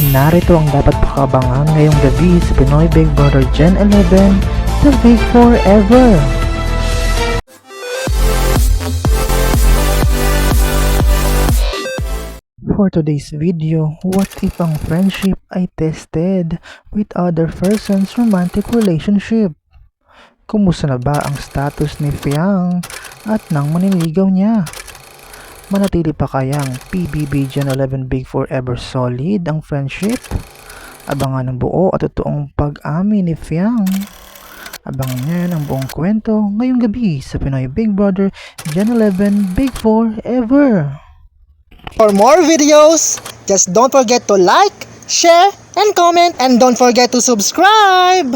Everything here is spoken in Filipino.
Narito ang dapat pakabangan ngayong gabi sa Pinoy Big Brother Gen 11, The Big Forever. For today's video, what if ang friendship ay tested with other person's romantic relationship? Kumusta na ba ang status ni Fiang at nang maniligaw niya? Manatili pa kayang PBB Gen 11 Big Forever solid ang friendship? Abangan ang buo at totoong pag-amin ni Fiang. Abangan niyan ang buong kwento ngayong gabi sa Pinoy Big Brother Gen 11 Big Forever. For more videos, just don't forget to like, share, and comment, and don't forget to subscribe!